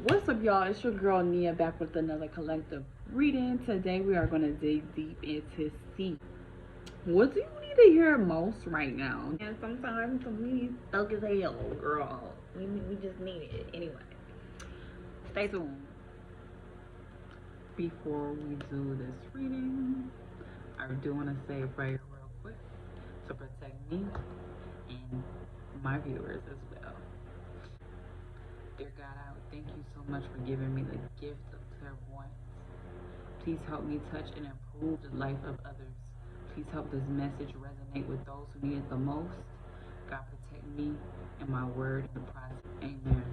What's up, y'all? It's your girl Neah back with another collective reading. Today we are going to dig deep into see what do you need to hear most right now. And sometimes we stuck as hell, girl. We just need it. Anyway, stay tuned. Before we do this reading, I do want to say a prayer real quick to protect me and my viewers as well. Dear God, I thank you so much for giving me the gift of clairvoyance. Please help me touch and improve the life of others. Please help this message resonate with those who need it the most. God, protect me and my word in the process. Amen.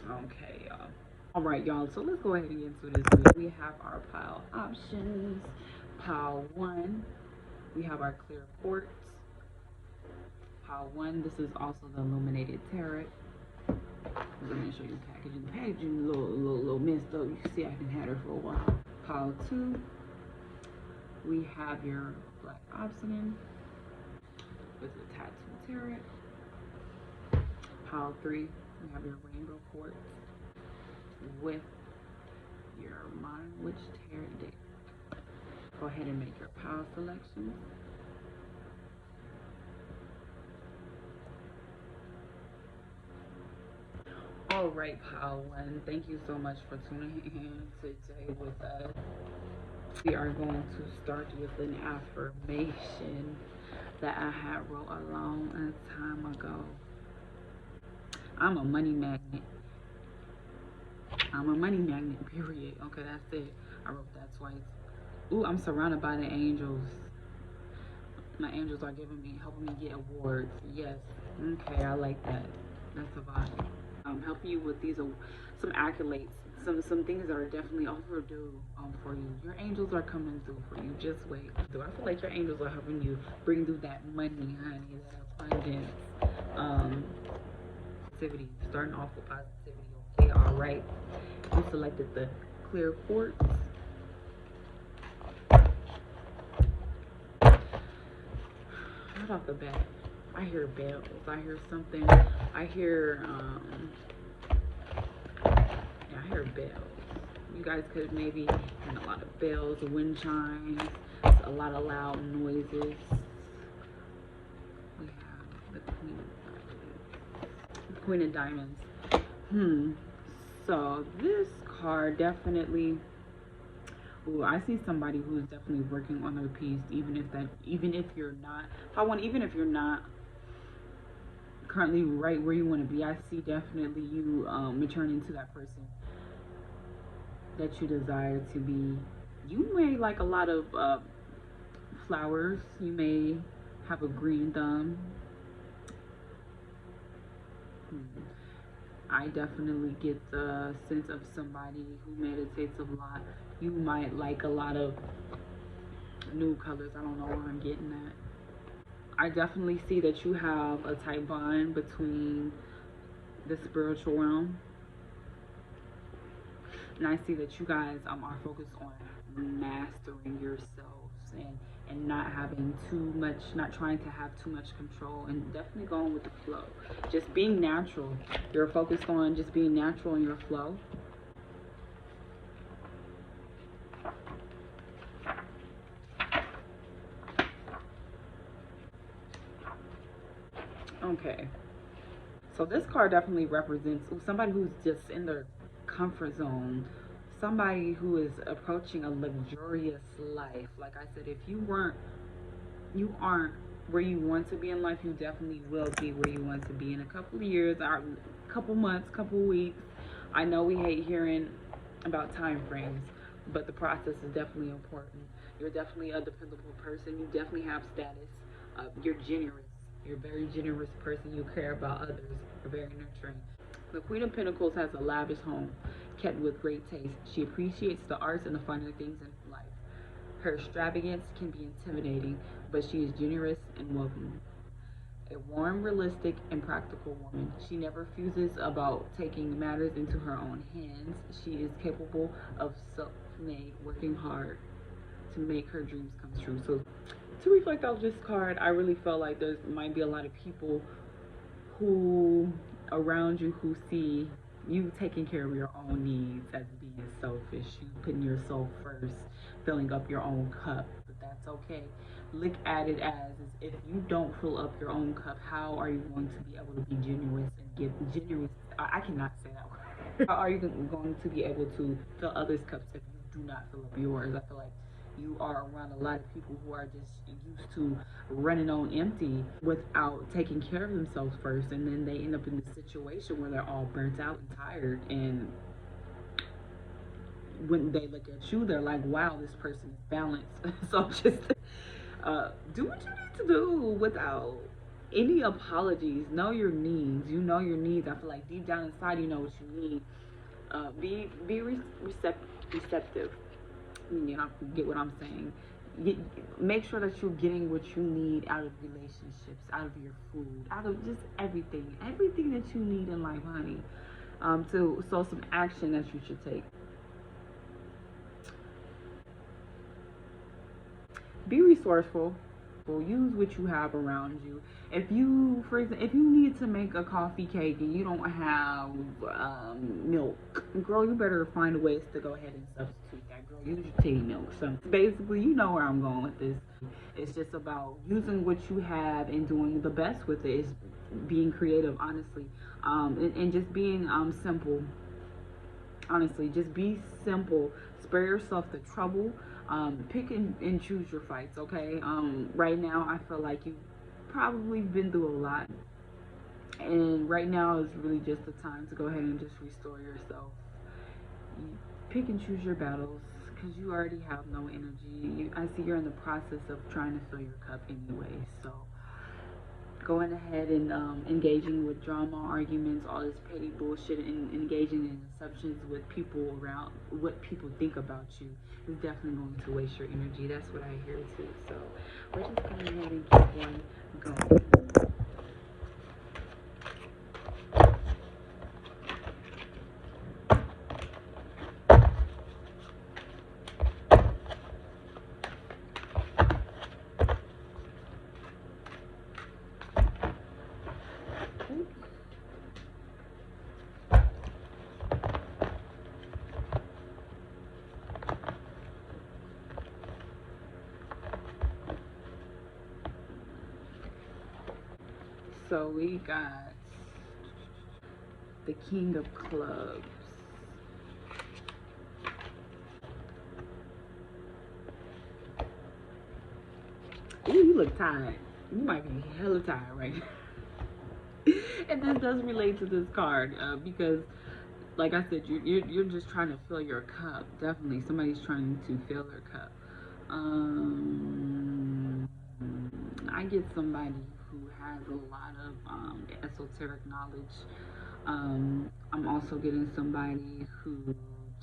Okay, y'all. All right, y'all. So let's go ahead and get into this reading. We have our pile options. Pile 1, we have our clear quartz. Pile 1, this is also the illuminated tarot. Let me show you the packaging. The packaging is a little messed up. You can see I haven't had her for a while. Pile 2, we have your black obsidian with the tattoo tarot. Pile 3, we have your rainbow quartz with your mind witch tarot deck. Go ahead and make your pile selections. All right, pile 1, thank you so much for tuning in today with us. We are going to start with an affirmation that I had wrote a long time ago. I'm a money magnet. I'm a money magnet, period. Okay, that's it. I wrote that twice. Ooh, I'm surrounded by the angels. My angels are helping me get awards. Yes. Okay, I like that. That's a vibe. Helping you with these some accolades, some things that are definitely overdue for you. Your angels are coming through for you. Just wait. I feel like your angels are helping you bring through that money, honey, that abundance. Positivity. Starting off with positivity. Okay, all right. You selected the clear quartz. Right off the bat, I hear bells. I hear something. I hear I hear bells. You guys could maybe hear a lot of bells, wind chimes, a lot of loud noises. We have the Queen of Diamonds. So this card definitely. Ooh, I see somebody who's definitely working on their piece, even if you're not currently right where you want to be. I see definitely you maturing into that person that you desire to be. You may like a lot of flowers. You may have a green thumb. I definitely get the sense of somebody who meditates a lot. You might like a lot of new colors. I don't know where I'm getting that. I definitely see that you have a tight bond between the spiritual realm. And I see that you guys are focused on mastering yourselves and not having too much, not trying to have too much control, and definitely going with the flow. Just being natural. You're focused on just being natural in your flow. Okay. So this card definitely represents somebody who's just in their comfort zone. Somebody who is approaching a luxurious life. Like I said, if you aren't where you want to be in life, you definitely will be where you want to be in a couple of years, or a couple months, couple weeks. I know we hate hearing about time frames, but the process is definitely important. You're definitely a dependable person. You definitely have status. You're generous. You're a very generous person. You care about others. You're very nurturing. The Queen of Pentacles has a lavish home kept with great taste. She appreciates the arts and the finer things in life. Her extravagance can be intimidating, but she is generous and welcoming. A warm, realistic, and practical woman. She never fuses about taking matters into her own hands. She is capable of self-made, working hard to make her dreams come true. So to reflect off this card, I really felt like there might be a lot of people who around you who see you taking care of your own needs as being selfish, you putting yourself first, filling up your own cup. But that's okay. Look at it as if you don't fill up your own cup, how are you going to be able to be generous and give generous? I cannot say that word. How are you going to be able to fill others' cups if you do not fill up yours? I feel like you are around a lot of people who are just used to running on empty without taking care of themselves first, and then they end up in this situation where they're all burnt out and tired, and when they look at you they're like, wow, this person is balanced. So just do what you need to do without any apologies. Know your needs. You know your needs. I feel like deep down inside you know what you need. Receptive. You know, get what I'm saying. Make sure that you're getting what you need out of relationships, out of your food, out of just everything that you need in life, honey. So some action that you should take. Be resourceful. Use what you have around you. If you, for example, if you need to make a coffee cake and you don't have milk, girl, you better find ways to go ahead and substitute that. Girl, use your tea milk. So basically, you know where I'm going with this. It's just about using what you have and doing the best with it. It's being creative, honestly, and just being simple. Honestly, just be simple. Spare yourself the trouble. Pick and choose your fights, okay? Right now, I feel like you've probably been through a lot. And right now is really just the time to go ahead and just restore yourself. You pick and choose your battles because you already have no energy. I see you're in the process of trying to fill your cup anyway. So going ahead and engaging with drama, arguments, all this petty bullshit, and engaging in assumptions with people around what people think about you is definitely going to waste your energy. That's what I hear too. So we're just going ahead and keep on going. So we got the King of Clubs. Ooh, you look tired. You might be hella tired right now. And this does relate to this card because, like I said, you're just trying to fill your cup. Definitely, somebody's trying to fill their cup. I get somebody who has a lot of esoteric knowledge. I'm also getting somebody who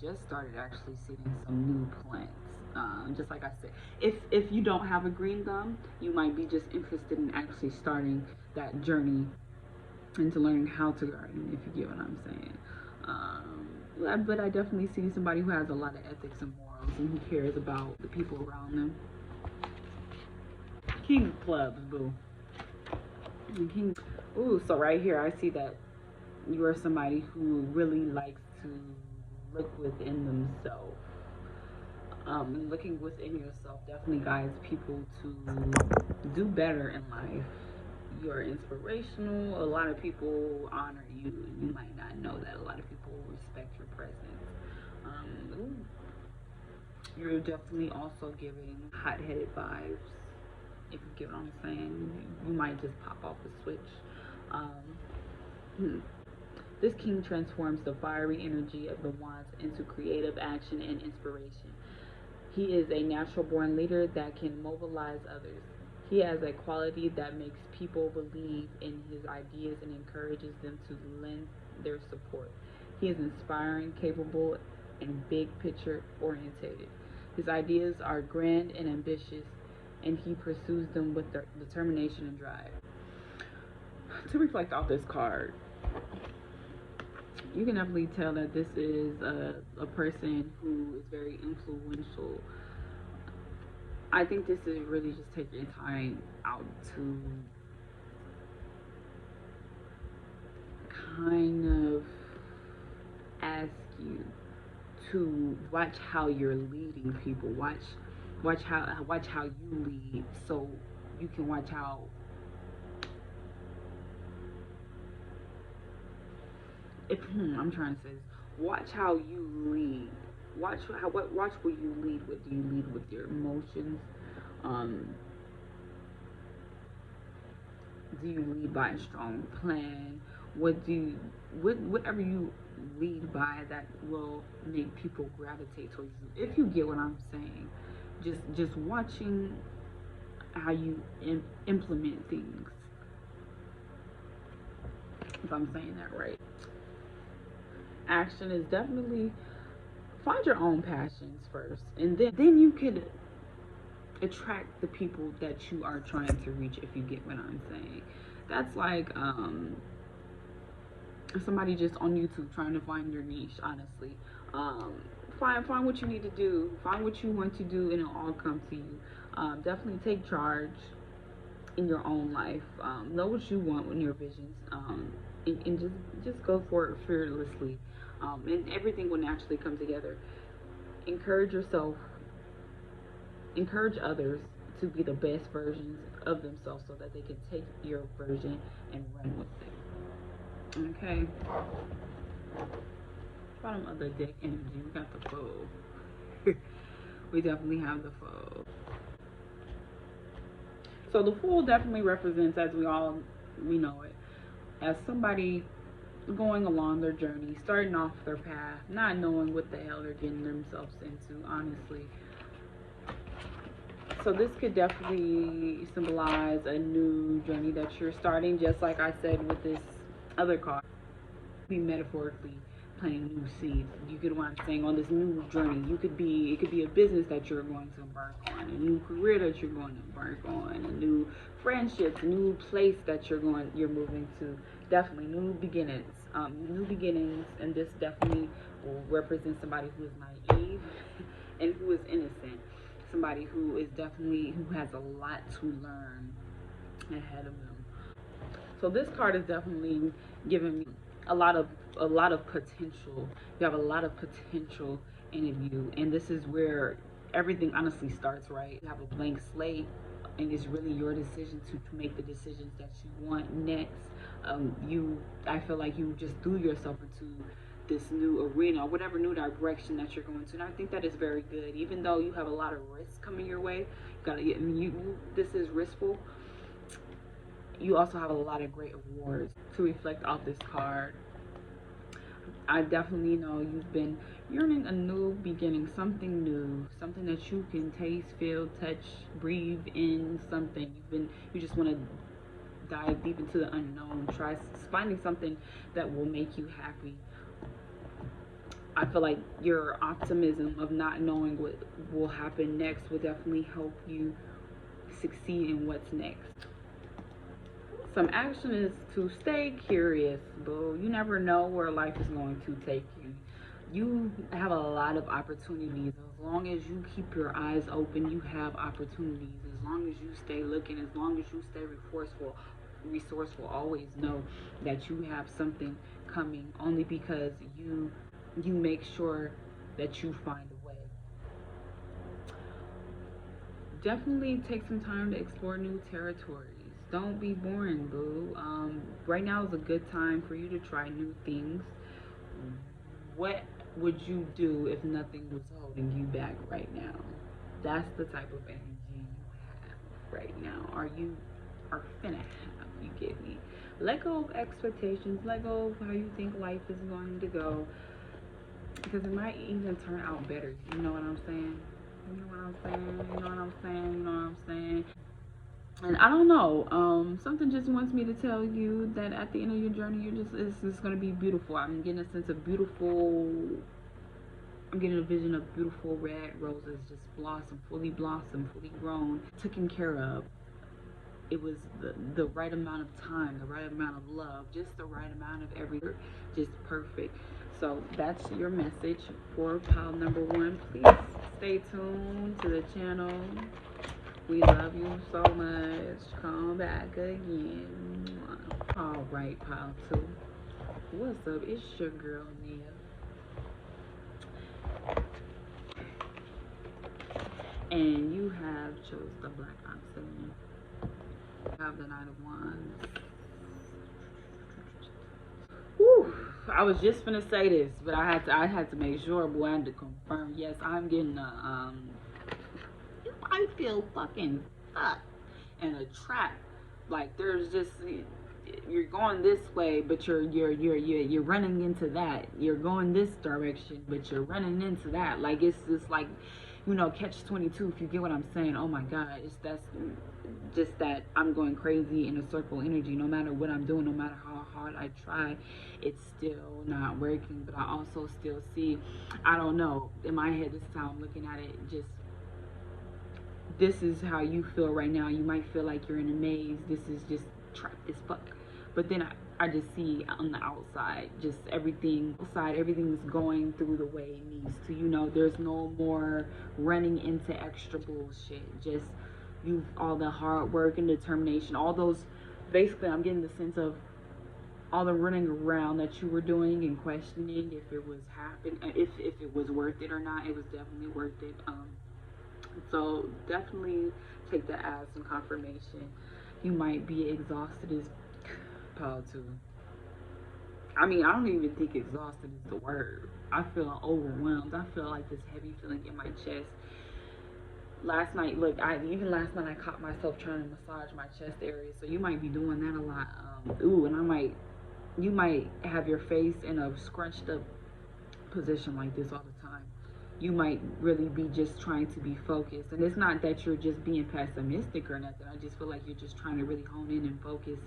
just started actually seeding some new plants. Just like I said, if you don't have a green thumb, you might be just interested in actually starting that journey into learning how to garden, if you get what I'm saying. But I definitely see somebody who has a lot of ethics and morals and who cares about the people around them. King of Clubs, boo. Ooh, so right here I see that you are somebody who really likes to look within themselves. And looking within yourself definitely guides people to do better in life. You're inspirational. A lot of people honor you. You might not know that. A lot of people respect your presence. You're definitely also giving hot-headed vibes. If you get what I'm saying, you might just pop off a switch. This king transforms the fiery energy of the wands into creative action and inspiration. He is a natural born leader that can mobilize others. He has a quality that makes people believe in his ideas and encourages them to lend their support. He is inspiring, capable, and big picture orientated. His ideas are grand and ambitious, and he pursues them with determination and drive. To reflect off this card, you can definitely tell that this is a person who is very influential. I think this is really just taking time out to kind of ask you to watch how you're leading people. Watch how you lead, so you can watch how. If I'm trying to say this, watch how you lead. Watch what you lead with. Do you lead with your emotions? Um, do you lead by a strong plan? Whatever you lead by, that will make people gravitate towards you. If you get what I'm saying, just watching how you implement things. If I'm saying that right, action is definitely find your own passions first, and then you could attract the people that you are trying to reach. If you get what I'm saying, that's like somebody just on YouTube trying to find your niche. Honestly, um, find what you need to do, find what you want to do, and it'll all come to you. Definitely take charge in your own life. Know what you want in your visions, and just go for it fearlessly, and everything will naturally come together. Encourage yourself, encourage others to be the best versions of themselves so that they can take your version and run with it. Okay. Bottom of the deck energy, we got the foe. We definitely have the foe. So the fool definitely represents, as we know it, as somebody going along their journey, starting off their path, not knowing what the hell they're getting themselves into, honestly. So this could definitely symbolize a new journey that you're starting, just like I said with this other card. Be metaphorically planting new seeds. You get what I'm saying, on this new journey. It could be a business that you're going to embark on, a new career that you're going to embark on, a new friendships, a new place that you're moving to. Definitely new beginnings. And this definitely will represent somebody who is naive and who is innocent. Somebody who has a lot to learn ahead of them. So this card is definitely giving me a lot of potential. You have a lot of potential in you, and this is where everything honestly starts. Right, you have a blank slate, and it's really your decision to make the decisions that you want next. I feel like you just threw yourself into this new arena, or whatever new direction that you're going to, and I think that is very good. Even though you have a lot of risks coming your way, this is riskful. You also have a lot of great awards to reflect off this card. I definitely know you've been yearning a new beginning, something new, something that you can taste, feel, touch, breathe in, something. You just want to dive deep into the unknown, try finding something that will make you happy. I feel like your optimism of not knowing what will happen next will definitely help you succeed in what's next. Some action is to stay curious, boo. You never know where life is going to take you. You have a lot of opportunities. As long as you keep your eyes open, you have opportunities. As long as you stay looking, as long as you stay resourceful, always know that you have something coming, only because you make sure that you find a way. Definitely take some time to explore new territories. Don't be boring, boo. Right now is a good time for you to try new things. What would you do if nothing was holding you back right now? That's the type of energy you have right now. Are finna have, you get me? Let go of expectations. Let go of how you think life is going to go. Because it might even turn out better. You know what I'm saying? You know what I'm saying? You know what I'm saying? You know what I'm saying? And I don't know, something just wants me to tell you that at the end of your journey, it's just going to be beautiful. I'm getting a sense of beautiful, I'm getting a vision of beautiful red roses just blossom, fully grown, taken care of. It was the right amount of time, the right amount of love, just the right amount of everything, just perfect. So that's your message for pile number 1. Please stay tuned to the channel. We love you so much. Come back again. All right, pile 2. what's up? It's your girl, Neah. And you have chose the Black Oxygen. You have the Knight of Wands. Whew. I was just gonna say this, but I had to make sure, boy. I had to confirm. Yes, I'm getting I feel fucking stuck in a trap. Like there's just you're going this way, but you're running into that. You're going this direction, but you're running into that. Like it's just like, you know, catch 22. If you get what I'm saying. Oh my God, that's just that I'm going crazy in a circle energy. No matter what I'm doing, no matter how hard I try, it's still not working. But I also still see, I don't know, in my head this is how I'm looking at it. Just this is how you feel right now. You might feel like you're in a maze. This is just trapped as fuck. But then I just see on the outside, just everything outside, everything's going through the way it needs to. You know, there's no more running into extra bullshit. Just all the hard work and determination, all those, basically I'm getting the sense of all the running around that you were doing and questioning if it was happening, if it was worth it or not. It was definitely worth it. So definitely take that as some confirmation. You might be exhausted as pal too. I mean, I don't even think exhausted is the word. I feel overwhelmed. I feel like this heavy feeling in my chest. Last night, look, even last night I caught myself trying to massage my chest area. So you might be doing that a lot. And you might have your face in a scrunched up position like this all the time. You might really be just trying to be focused. And it's not that you're just being pessimistic or nothing. I just feel like you're just trying to really hone in and focus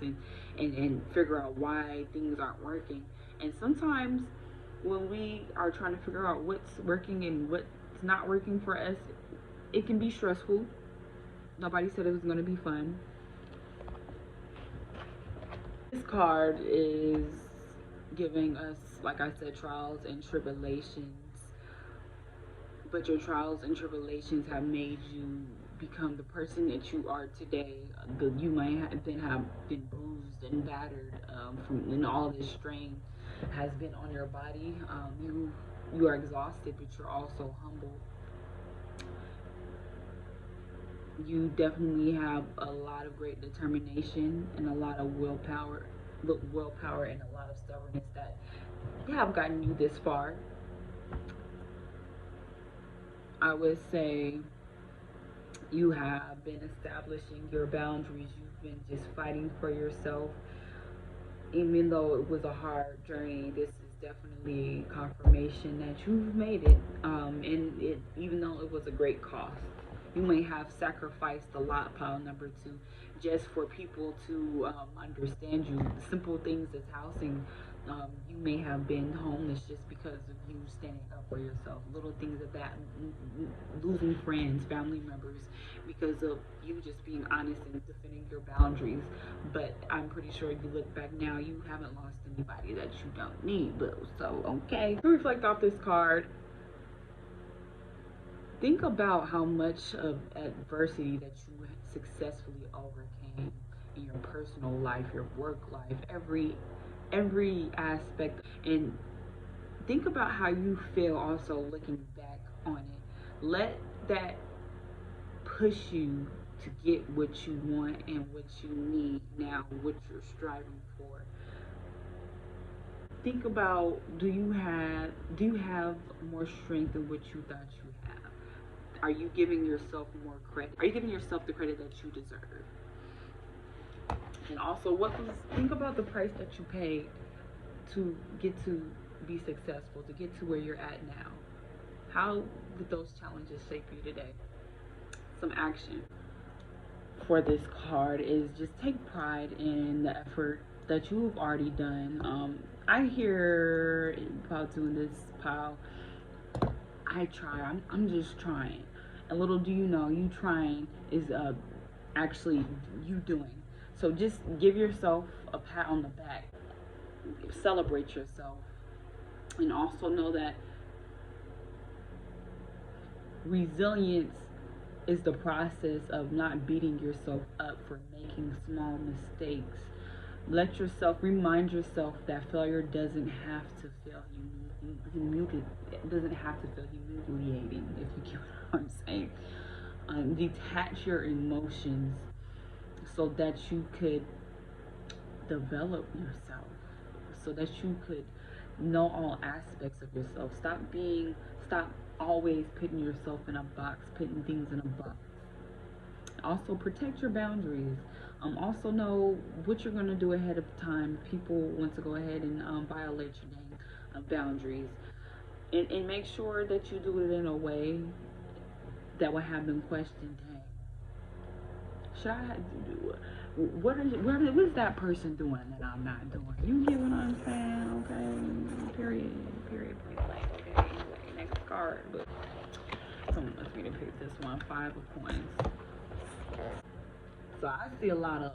and figure out why things aren't working. And sometimes when we are trying to figure out what's working and what's not working for us, it can be stressful. Nobody said it was going to be fun. This card is giving us, like I said, trials and tribulations. But your trials and tribulations have made you become the person that you are today. You might have been bruised and battered and all this strain has been on your body. You are exhausted, but you're also humble. You definitely have a lot of great determination and a lot of willpower and a lot of stubbornness that have gotten you this far. I would say you have been establishing your boundaries. You've been just fighting for yourself. Even though it was a hard journey, this is definitely confirmation that you've made it. Even though it was a great cost, you may have sacrificed a lot, pile number two, just for people to understand you. Simple things as housing. You may have been homeless just because of you standing up for yourself. Little things of that, losing friends, family members, because of you just being honest and defending your boundaries. But I'm pretty sure if you look back now, you haven't lost anybody that you don't need. But so okay. To reflect off this card, think about how much of adversity that you successfully overcame in your personal life, your work life, every aspect, and think about how you feel also looking back on it. Let that push you to get what you want and what you need now, what you're striving for. Think about, do you have more strength than what you thought you have? Are you giving yourself more credit? Are you giving yourself the credit that you deserve? And also, think about the price that you paid to get to be successful, to get to where you're at now. How did those challenges shape you today? Some action for this card is just take pride in the effort that you've already done. I hear about doing this pile. I try. I'm just trying. And little do you know, you trying is actually you doing. So just give yourself a pat on the back. Celebrate yourself. And also know that resilience is the process of not beating yourself up for making small mistakes. Let yourself remind yourself that failure doesn't have to feel doesn't have to feel humiliating. If you get what I'm saying, detach your emotions so that you could develop yourself, so that you could know all aspects of yourself. Stop always putting yourself in a box, putting things in a box. Also, protect your boundaries. Also know what you're going to do ahead of time. People want to go ahead and violate your dang boundaries. And make sure that you do it in a way that will have them question, dang, should I do what is that person doing that I'm not doing? You get what I'm saying? Okay. Period, point blank. Okay. Anyway, next card. But someone wants me to pick this one. 5 of coins. So I see a lot of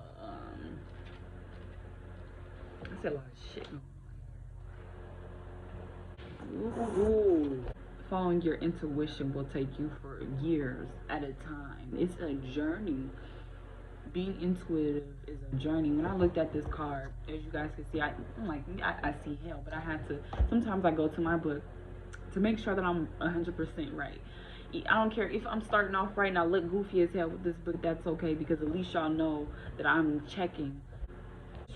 shit going on here. Ooh. Following your intuition will take you for years at a time. It's a journey. Being intuitive is a journey. When I looked at this card, as you guys can see, I see hell, but I had to. Sometimes I go to my book to make sure that I'm 100% right. I don't care if I'm starting off right and I look goofy as hell with this book. That's okay, because at least y'all know that I'm checking.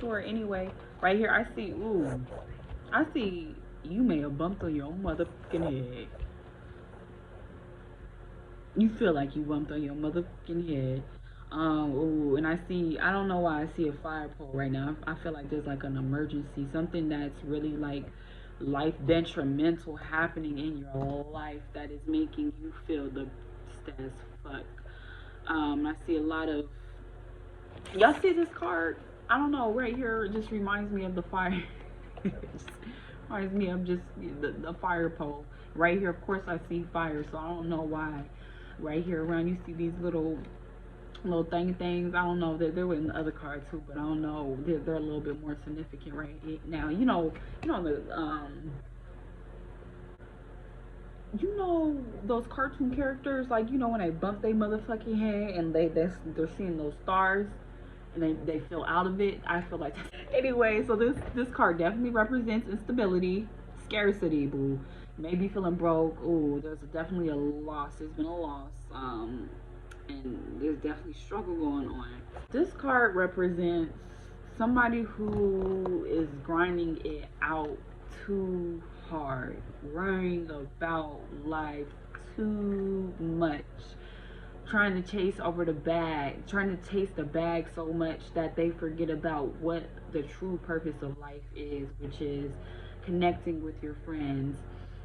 Sure. Anyway, right here I see. Ooh, I see you may have bumped on your own motherfucking head. You feel like you bumped on your motherfucking head. Ooh, and I don't know why I see a fire pole right now. I feel like there's like an emergency, something that's really like life detrimental happening in your life that is making you feel the best as fuck. I see a lot of, y'all see this card? I don't know, right here it just reminds me of the fire. It just reminds me of just the fire pole. Right here, of course I see fire, so I don't know why. Right here around you see these little things. I don't know, there were in the other cards too, but I don't know, they're a little bit more significant right now. You know those cartoon characters, like, when they bump their motherfucking head and they're seeing those stars and they feel out of it. I feel like anyway. So this card definitely represents instability, scarcity, boo. Maybe feeling broke. Ooh, there's definitely a loss. There's been a loss. And there's definitely struggle going on. This card represents somebody who is grinding it out too hard, worrying about life too much, trying to chase over the bag, trying to chase the bag so much that they forget about what the true purpose of life is, which is connecting with your friends,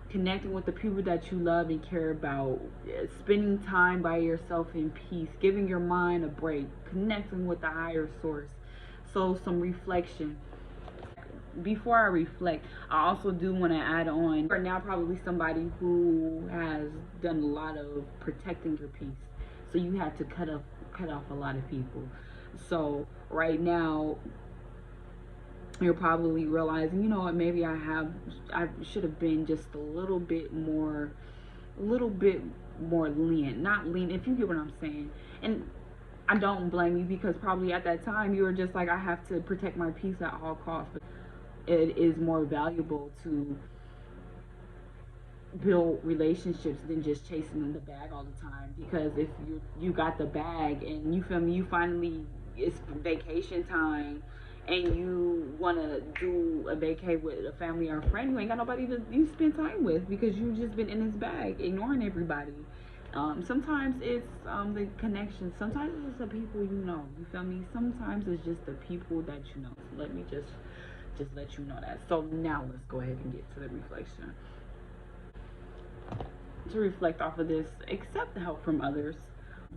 connecting with the people that you love and care about, spending time by yourself in peace, giving your mind a break, connecting with the higher source. So some reflection. Before I reflect, I also do want to add on, you are now probably somebody who has done a lot of protecting your peace. So you had to cut off a lot of people. So right now you're probably realizing, you know what, maybe I should have been just a little bit more lenient. Not lean, if you get what I'm saying. And I don't blame you, because probably at that time you were just like, I have to protect my peace at all costs. But it is more valuable to build relationships than just chasing the bag all the time. Because if you got the bag and you feel me, you finally, it's vacation time and you want to do a vacay with a family or a friend, you ain't got nobody to you spend time with, because you just been in this bag ignoring everybody. Sometimes it's the connection, sometimes it's just the people you know, you feel me, sometimes it's just the people that you know. So let me just let you know that. So now let's go ahead and get to the reflection. To reflect off of this, accept help from others.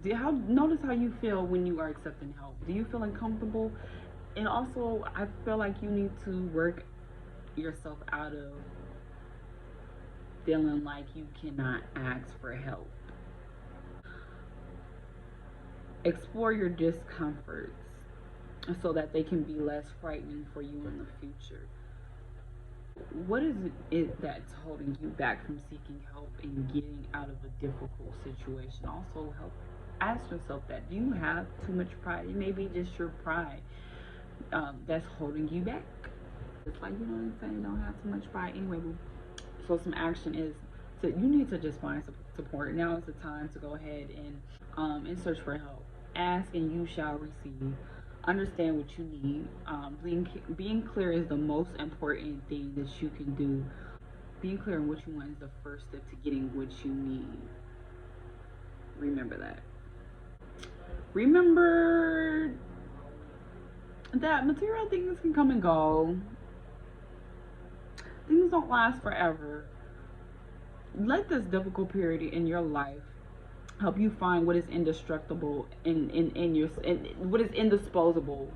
Notice how you feel when you are accepting help. Do you feel uncomfortable? And also, I feel like you need to work yourself out of feeling like you cannot ask for help. Explore your discomforts so that they can be less frightening for you in the future. What is it that's holding you back from seeking help and getting out of a difficult situation? Also, help ask yourself that. Do you have too much pride? It may be just your pride. that's holding you back. It's like, you know what I'm saying, don't have too much pride anyway, boo. So some action is to, you need to just find support. Now is the time to go ahead and search for help. Ask and you shall receive. Understand what you need. Being clear is the most important thing that you can do. Being clear on what you want is the first step to getting what you need. Remember that. Remember that material things can come and go. Things don't last forever. Let this difficult period in your life help you find what is indestructible in your, in what is indisposable.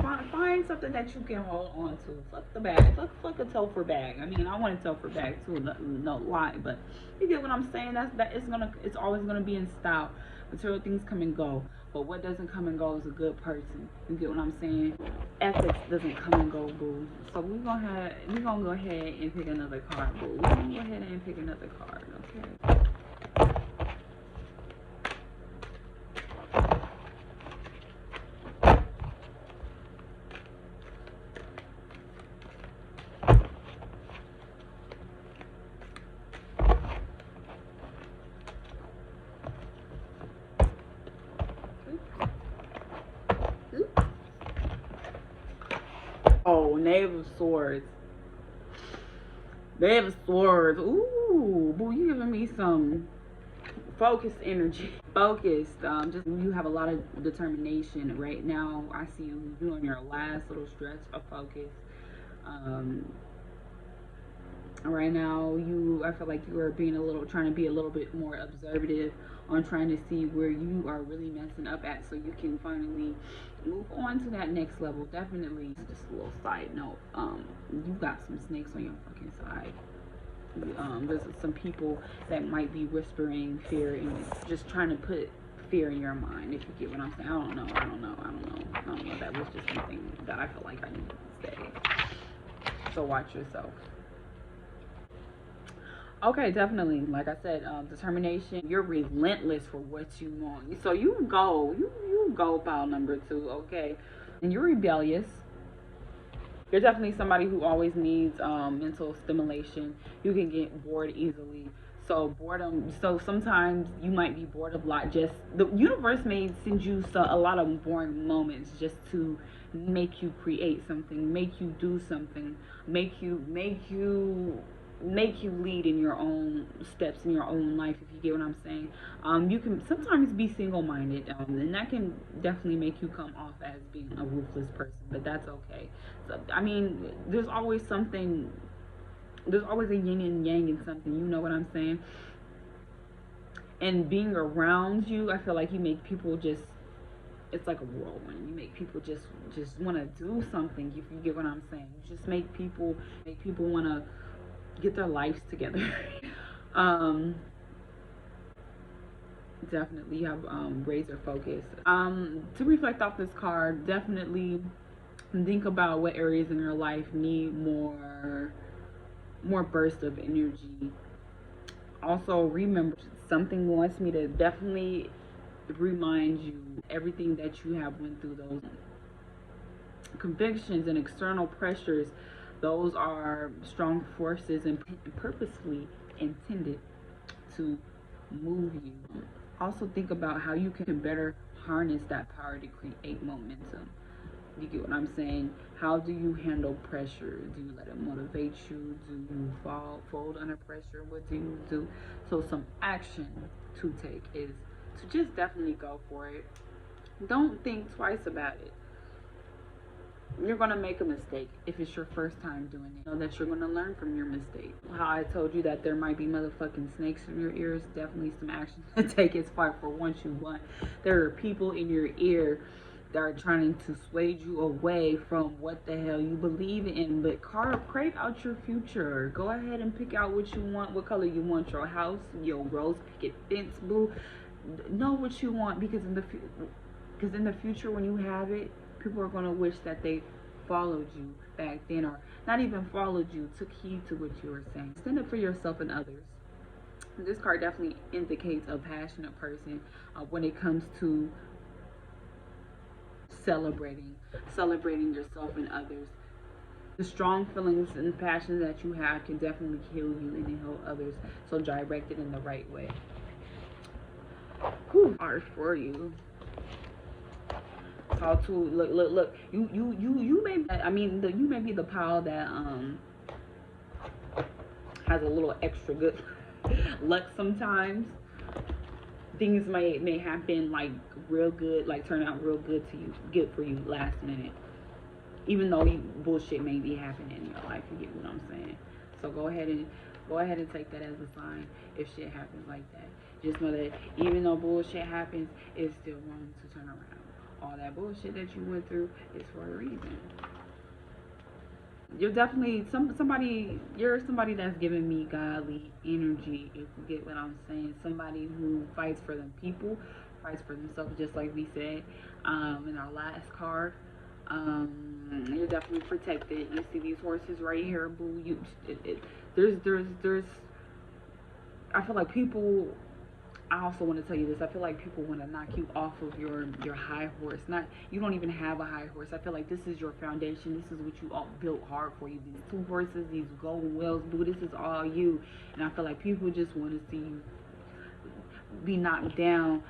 Find something that you can hold on to. Fuck the bag. Fuck a Telfar bag. I mean, I want a Telfar bag too. No lie, but you get what I'm saying. It's always gonna be in style. Material things come and go, but what doesn't come and go is a good person. You get what I'm saying? Ethics doesn't come and go, boo. So we're gonna go ahead and pick another card, boo. We're gonna go ahead and pick another card, okay? Oh, Knave of Swords. Knave of Swords. Ooh, boo, you giving me some focused energy. Focused. Just you have a lot of determination right now. I see you doing your last little stretch of focus. Right now, I feel like you are trying to be a little bit more observative on trying to see where you are really messing up at, so you can finally move on to that next level. Definitely. Just a little side note. You got some snakes on your fucking side. There's some people that might be whispering fear and just trying to put fear in your mind. If you get what I'm saying, I don't know. That was just something that I feel like I needed to say. So watch yourself. Okay, definitely. Like I said, determination. You're relentless for what you want. So you go pile number 2. Okay, and you're rebellious. You're definitely somebody who always needs mental stimulation. You can get bored easily. So boredom. So sometimes you might be bored of life. Just the universe may send you a lot of boring moments just to make you create something, make you do something, make you lead in your own steps in your own life, if you get what I'm saying. You can sometimes be single-minded, and that can definitely make you come off as being a ruthless person, but that's okay. So, I mean, there's always a yin and yang in something, you know what I'm saying? And being around you, I feel like you make people just, it's like a whirlwind. You make people just want to do something, if you get what I'm saying. You just make people want to get their lives together. Definitely have razor focus. To reflect off this card, definitely think about what areas in your life need more burst of energy. Also remember, something wants me to definitely remind you everything that you have went through, those convictions and external pressures. Those are strong forces and purposefully intended to move you. Also think about how you can better harness that power to create momentum. You get what I'm saying? How do you handle pressure? Do you let it motivate you? Do you fold under pressure? What do you do? So some action to take is to just definitely go for it. Don't think twice about it. You're going to make a mistake if it's your first time doing it. Know that you're going to learn from your mistake. How I told you that there might be motherfucking snakes in your ears, definitely some action to take. It's fight for what you want. There are people in your ear that are trying to sway you away from what the hell you believe in. But crave out your future. Go ahead and pick out what you want, what color you want your house, your rose picket fence, boo. Know what you want, because in the future when you have it, people are going to wish that they followed you back then, or not even followed you, took heed to what you were saying. Stand up for yourself and others. This card definitely indicates a passionate person when it comes to celebrating yourself and others. The strong feelings and passions that you have can definitely heal you and heal others. So direct it in the right way. Who are for you? How to look. You may. I mean, you may be the pile that has a little extra good luck sometimes. Things may happen like real good, like turn out real good to you, good for you last minute. Even though bullshit may be happening in your life, you get what I'm saying. So go ahead and take that as a sign if shit happens like that. Just know that even though bullshit happens, it's still going to turn around. All that bullshit that you went through is for a reason. You're definitely you're somebody that's giving me godly energy, if you get what I'm saying. Somebody who fights for them people, fights for themselves, just like we said in our last card. You're definitely protected. You see these horses right here, boo. There's I feel like people, I also want to tell you this. I feel like people want to knock you off of your high horse. You don't even have a high horse. I feel like this is your foundation. This is what you all built hard for you. These two horses, these golden whales, boo. This is all you. And I feel like people just want to see you be knocked down.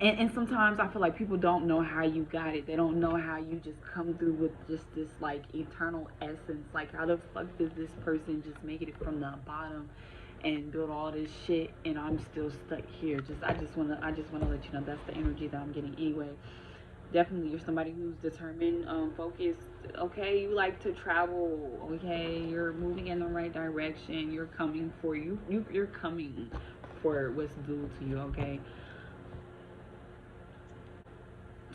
And sometimes I feel like people don't know how you got it. They don't know how you just come through with just this like eternal essence. Like, how the fuck did this person just make it from the bottom and build all this shit, and I'm still stuck here? I just wanna let you know that's the energy that I'm getting anyway. Definitely, you're somebody who's determined, focused. Okay, you like to travel. Okay, you're moving in the right direction. You're coming for you. You're coming for what's due to you. Okay.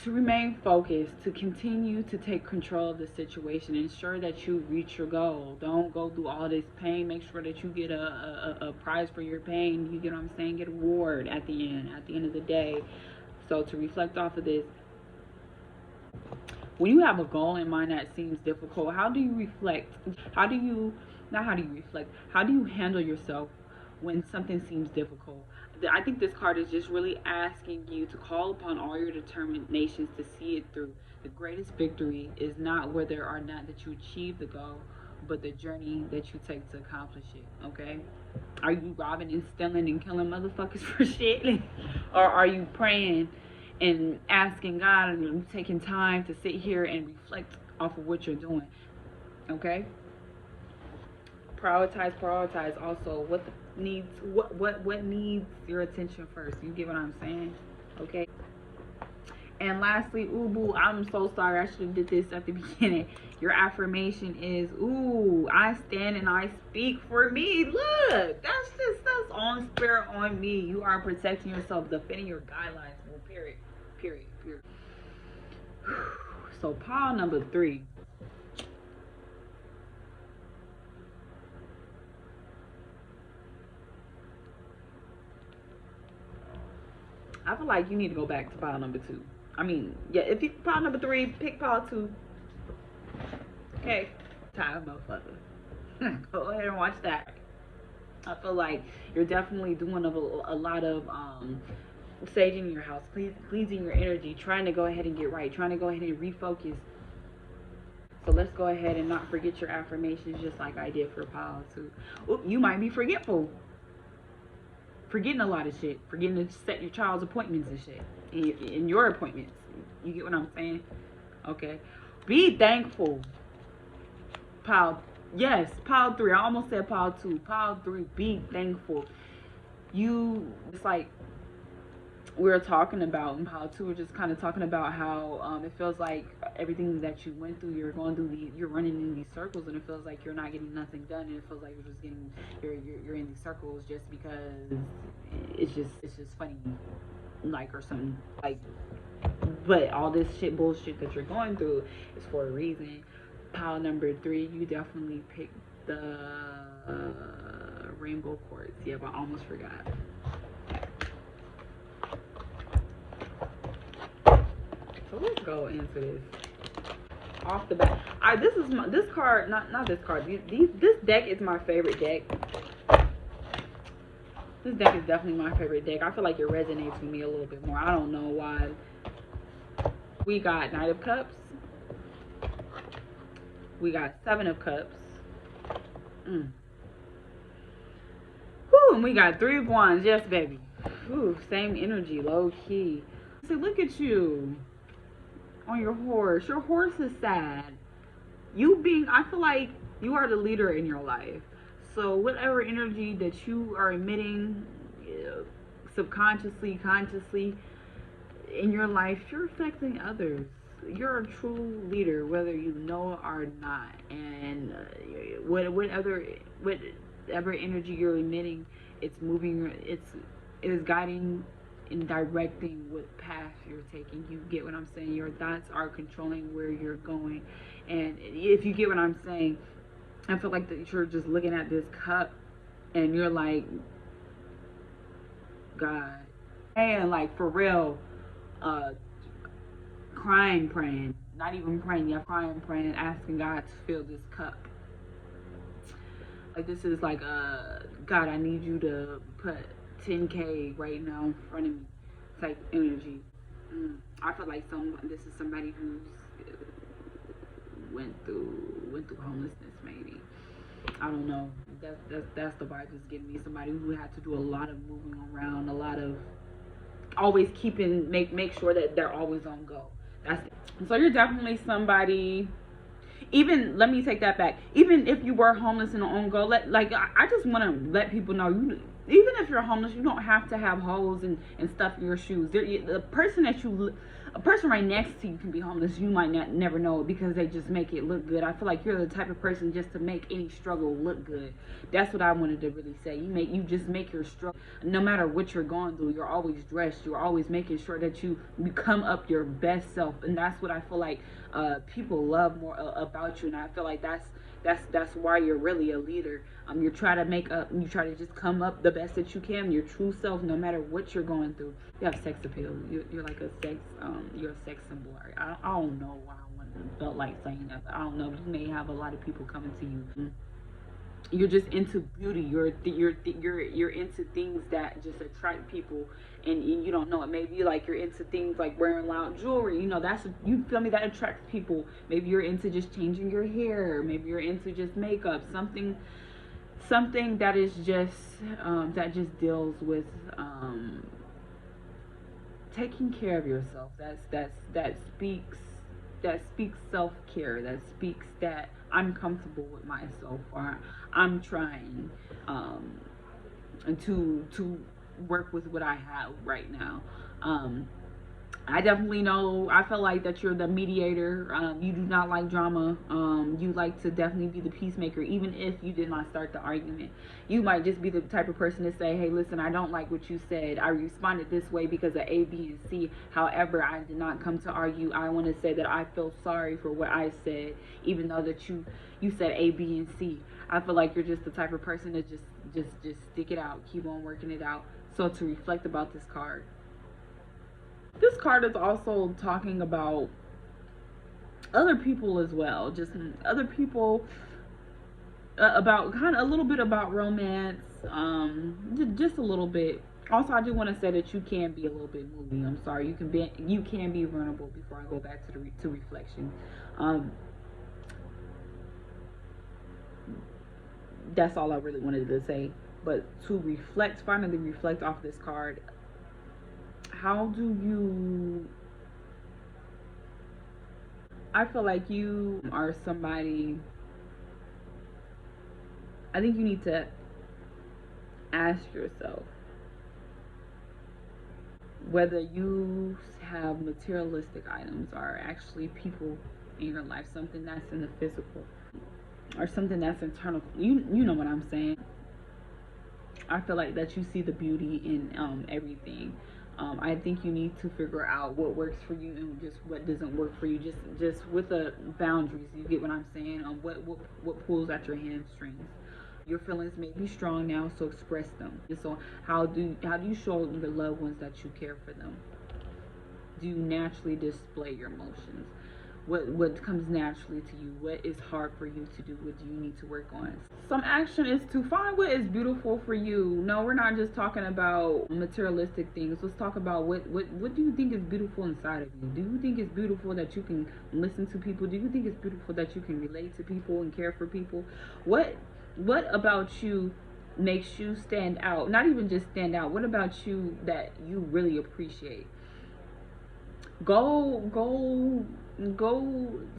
To remain focused, to continue to take control of the situation, ensure that you reach your goal. Don't go through all this pain. Make sure that you get a prize for your pain. You get what I'm saying? Get a reward at the end of the day. So to reflect off of this, when you have a goal in mind that seems difficult, how do you reflect? How do you handle yourself when something seems difficult? I think this card is just really asking you to call upon all your determinations to see it through. The greatest victory is not whether or not that you achieve the goal, but the journey that you take to accomplish it. Okay? Are you robbing and stealing and killing motherfuckers for shit? Or are you praying and asking God, and you taking time to sit here and reflect off of what you're doing? Okay? Prioritize also what needs your attention first. You get what I'm saying? Okay. And lastly, ooh boo, I'm so sorry, I should have did this at the beginning. Your affirmation is, ooh, I stand and I speak for me. Look, that's on spirit on me. You are protecting yourself, defending your guidelines. Well, period. So pile number 3. I feel like you need to go back to pile number 2. I mean, yeah, if you pile number 3, pick pile 2. Okay, time, motherfucker. Go ahead and watch that. I feel like you're definitely doing a lot of saging your house, cleansing your energy, trying to go ahead and get right, trying to go ahead and refocus. So let's go ahead and not forget your affirmations, just like I did for pile 2. Ooh, you might be forgetful. Forgetting a lot of shit. Forgetting to set your child's appointments and shit. In your appointments. You get what I'm saying? Okay. Be thankful. Pile 3. I almost said pile 2. Pile 3. Be thankful. It's like we were talking about in pile 2. We're just kind of talking about how it feels like everything that you went through, you're running in these circles, and it feels like you're not getting nothing done, and it feels like you're in these circles just because it's just funny, like, or something like. But all this bullshit that you're going through is for a reason. Pile number 3, you definitely picked the rainbow quartz. Yeah, but I almost forgot. So let's go into this off the bat. This card, not this card. This deck is my favorite deck. This deck is definitely my favorite deck. I feel like it resonates with me a little bit more. I don't know why. We got Knight of Cups. We got Seven of Cups. Whew, and we got Three of Wands. Yes, baby. Whew, same energy, low key. So look at you on your horse. Your horse is sad. I feel like you are the leader in your life. So whatever energy that you are emitting, subconsciously, consciously, in your life, you're affecting others. You're a true leader, whether you know it or not. And whatever energy you're emitting, it's moving. It is guiding and directing what path you're taking. You get what I'm saying? Your thoughts are controlling where you're going. And if you get what I'm saying, I feel like that you're just looking at this cup and you're like, God. And like for real, crying, praying, not even praying, yeah, crying, praying, asking God to fill this cup. Like this is like, God, I need you to put 10K right now in front of me type energy. I feel like this is somebody who's went through homelessness, maybe. I don't know. That's the vibe that's getting me. Somebody who had to do a lot of moving around, a lot of always make sure that they're always on go. So you're definitely somebody. Even let me take that back. Even if you were homeless and on go, I just want to let people know, even if you're homeless, you don't have to have holes and stuff in your shoes. A person right next to you can be homeless. You might never know it because they just make it look good. I feel like you're the type of person just to make any struggle look good. That's what I wanted to really say. You just make your struggle, no matter what you're going through. You're always dressed. You're always making sure that you come up your best self, and that's what I feel like people love more about you. And I feel like that's why you're really a leader. You try to you try to just come up the best that you can, your true self, no matter what you're going through. You have sex appeal. You're like you're a sex symbol. I don't know why I felt like saying that, but I don't know. You may have a lot of people coming to you. You're just into beauty. You're into things that just attract people, and you don't know it. Maybe like you're into things like wearing loud jewelry. You feel me? That attracts people. Maybe you're into just changing your hair. Maybe you're into just makeup. Something that is just that just deals with taking care of yourself. That speaks self-care. That speaks that I'm comfortable with myself, or I'm trying to work with what I have right now. I definitely know. I feel like that you're the mediator. You do not like drama. You like to definitely be the peacemaker, even if you did not start the argument. You might just be the type of person to say, "Hey, listen, I don't like what you said. I responded this way because of A, B, and C. However, I did not come to argue. I want to say that I feel sorry for what I said, even though that you said A, B, and C." I feel like you're just the type of person to just stick it out, keep on working it out. So to reflect about this card. This card is also talking about other people as well, just other people, about kind of a little bit about romance, just a little bit. Also, I do want to say that you can be a little bit moody. I'm sorry, you can be vulnerable. Before I go back to reflection, that's all I really wanted to say. But to finally reflect off this card. How do you, I feel like you are somebody, I think you need to ask yourself whether you have materialistic items or actually people in your life, something that's in the physical or something that's internal. You know what I'm saying. I feel like that you see the beauty in everything. I think you need to figure out what works for you and just what doesn't work for you. Just with the boundaries. You get what I'm saying? What pulls at your hamstrings. Your feelings may be strong now, so express them. And so how do you show your loved ones that you care for them? Do you naturally display your emotions? what comes naturally to you, what is hard for you to do, what do you need to work on. Some action is to find what is beautiful for you. No, we're not just talking about materialistic things. Let's talk about what do you think is beautiful inside of you. Do you think it's beautiful that you can listen to people? Do you think it's beautiful that you can relate to people and care for people? What about you makes you stand out? Not even just stand out, what about you that you really appreciate? Go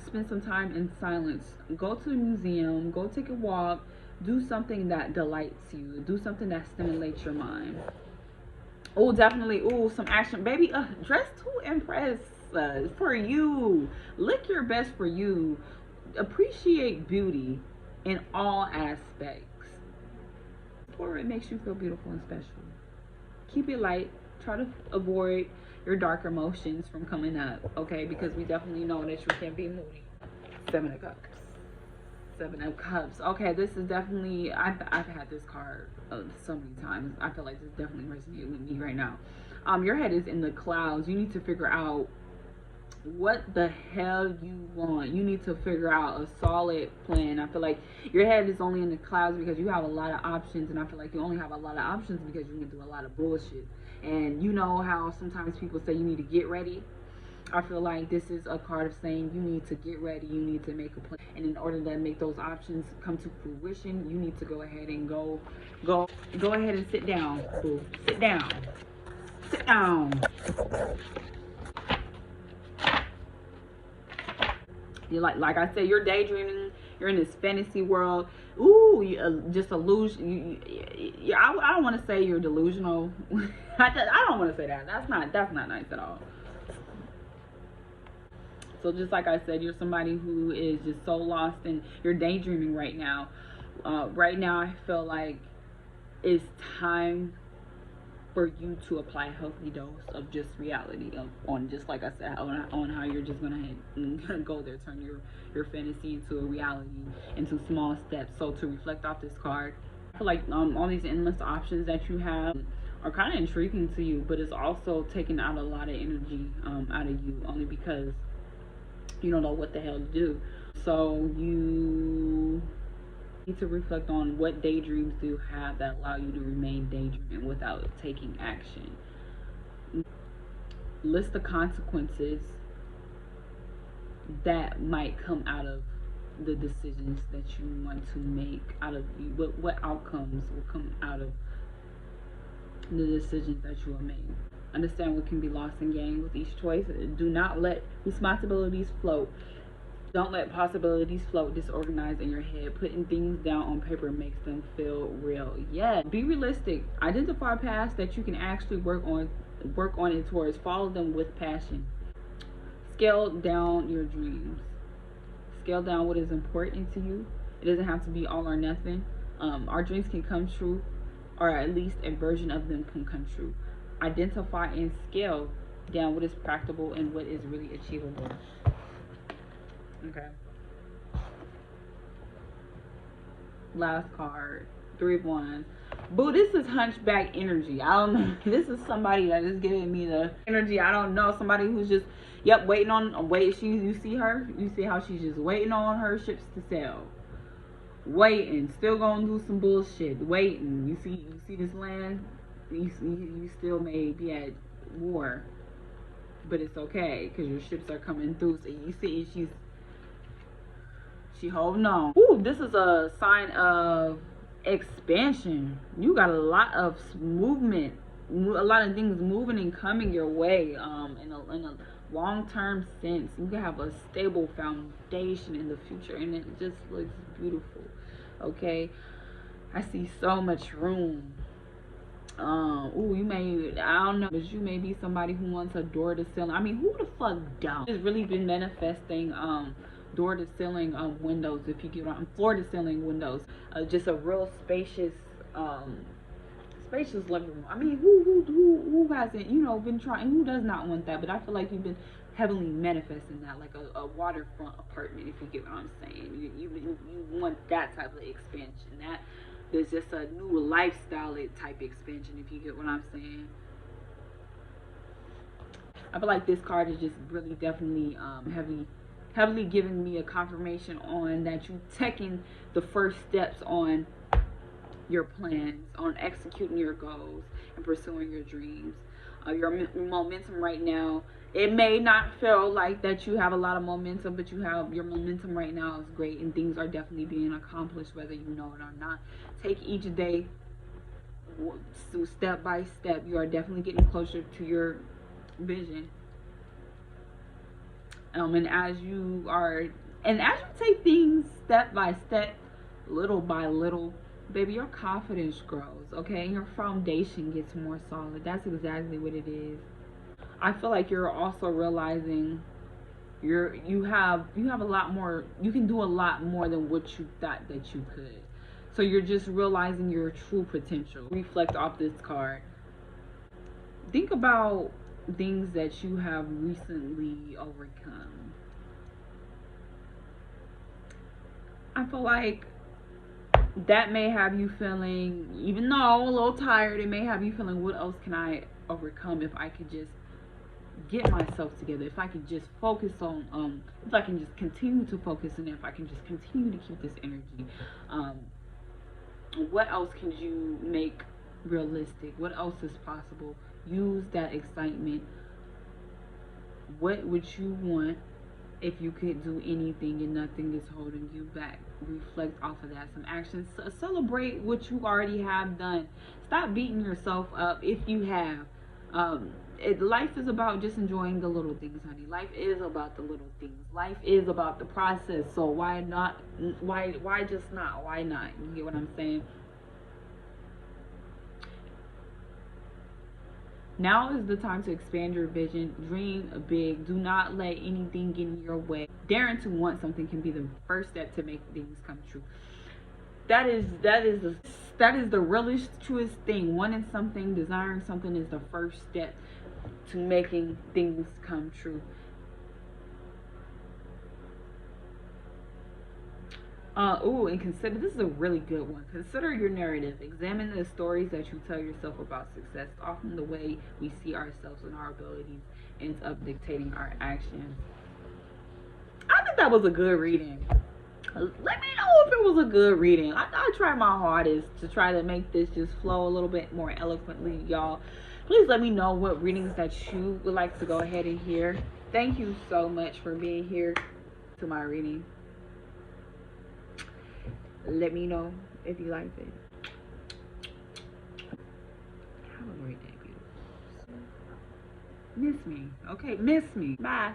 spend some time in silence. Go to a museum, go take a walk, do something that delights you, do something that stimulates your mind. Oh, definitely. Oh, some action, baby. Dress to impress, for you. Look your best for you. Appreciate beauty in all aspects. Or it makes you feel beautiful and special. Keep it light. Try to avoid your dark emotions from coming up, okay? Because we definitely know that you can be moody. Seven of Cups. Seven of Cups. Okay, this is definitely, I've had this card so many times. I feel like this definitely resonates with me right now. Your head is in the clouds. You need to figure out what the hell you want. You need to figure out a solid plan. I feel like your head is only in the clouds because you have a lot of options, and I feel like you only have a lot of options because you can do a lot of bullshit. And you know how sometimes people say you need to get ready. I feel like this is a card of saying you need to get ready, you need to make a plan, and in order to make those options come to fruition, you need to go ahead and go ahead and sit down, boo. Sit down. Sit down. You're like I said, you're daydreaming. You're in this fantasy world. Ooh, just illusion. I don't want to say you're delusional. I don't want to say that. That's not nice at all. So just like I said, you're somebody who is just so lost and you're daydreaming right now. Right now, I feel like it's time for you to apply a healthy dose of just reality on, just like I said, on how you're just gonna go there, turn your fantasy into a reality, into small steps. So to reflect off this card, I feel like all these endless options that you have are kind of intriguing to you, but it's also taking out a lot of energy out of you, only because you don't know what the hell to do. So you need to reflect on what daydreams do you have that allow you to remain daydreaming without taking action. List the consequences that might come out of the decisions that you want to make, out of what outcomes will come out of the decisions that you will make. Understand what can be lost and gained with each choice. Do not let responsibilities float. Don't let possibilities float disorganized in your head. Putting things down on paper makes them feel real. Yeah, be realistic. Identify paths that you can actually work on it towards. Follow them with passion. Scale down your dreams. Scale down what is important to you. It doesn't have to be all or nothing. Our dreams can come true, or at least a version of them can come true. Identify and scale down what is practical and what is really achievable. Okay. Last card, Three of Wands. Boo, this is hunchback energy. I don't know. This is somebody that is giving me the energy. I don't know. Somebody who's just, waiting on, you see her? You see how she's just waiting on her ships to sail. Waiting. Still gonna do some bullshit. Waiting. You see this land? You still may be at war. But it's okay, because your ships are coming through. So you see she holding on. Ooh, this is a sign of expansion. You got a lot of movement, a lot of things moving and coming your way. In a long-term sense, you can have a stable foundation in the future, and it just looks beautiful. Okay, I see so much room. You may, I don't know, but you may be somebody who wants a door to ceiling. I mean, who the fuck don't? It's really been manifesting door to ceiling windows, if you get on floor to ceiling windows. Just a real spacious living room. I mean, who hasn't, been trying, who does not want that? But I feel like you've been heavily manifesting that, like a waterfront apartment, if you get what I'm saying. You want that type of expansion. That there's just a new lifestyle type expansion, if you get what I'm saying. I feel like this card is just really definitely heavy heavily giving me a confirmation on that you taking the first steps on your plans, on executing your goals and pursuing your dreams. Your momentum right now, it may not feel like that you have a lot of momentum, but you have, your momentum right now is great, and things are definitely being accomplished whether you know it or not. Take each day step by step. You are definitely getting closer to your vision. And as you are, and as you take things step by step, little by little, baby, your confidence grows, okay? And your foundation gets more solid. That's exactly what it is. I feel like you're also realizing you have a lot more, you can do a lot more than what you thought that you could. So you're just realizing your true potential. Reflect off this card. Think about things that you have recently overcome. I feel like that may have you feeling, even though a little tired, it may have you feeling, what else can I overcome if I could just get myself together, if I can just focus on, if I can just continue to focus, and if I can just continue to keep this energy. What else can you make realistic? What else is possible? Use that excitement. What would you want if you could do anything and nothing is holding you back? Reflect off of that. Some actions. Celebrate what you already have done. Stop beating yourself up if you have. Life is about just enjoying the little things, honey. Life is about the little things. Life is about the process. So why not? Why just not? Why not? You get what I'm saying? Now is the time to expand your vision. Dream big. Do not let anything get in your way. Daring to want something can be the first step to make things come true. That is the realest, truest thing. Wanting something, desiring something is the first step to making things come true. And consider, this is a really good one. Consider your narrative. Examine the stories that you tell yourself about success. Often the way we see ourselves and our abilities ends up dictating our actions. I think that was a good reading. Let me know if it was a good reading. I try my hardest to try to make this just flow a little bit more eloquently, y'all. Please let me know what readings that you would like to go ahead and hear. Thank you so much for being here to my reading. Let me know if you liked it. Have a great day, beautiful. Miss me. Okay, miss me. Bye.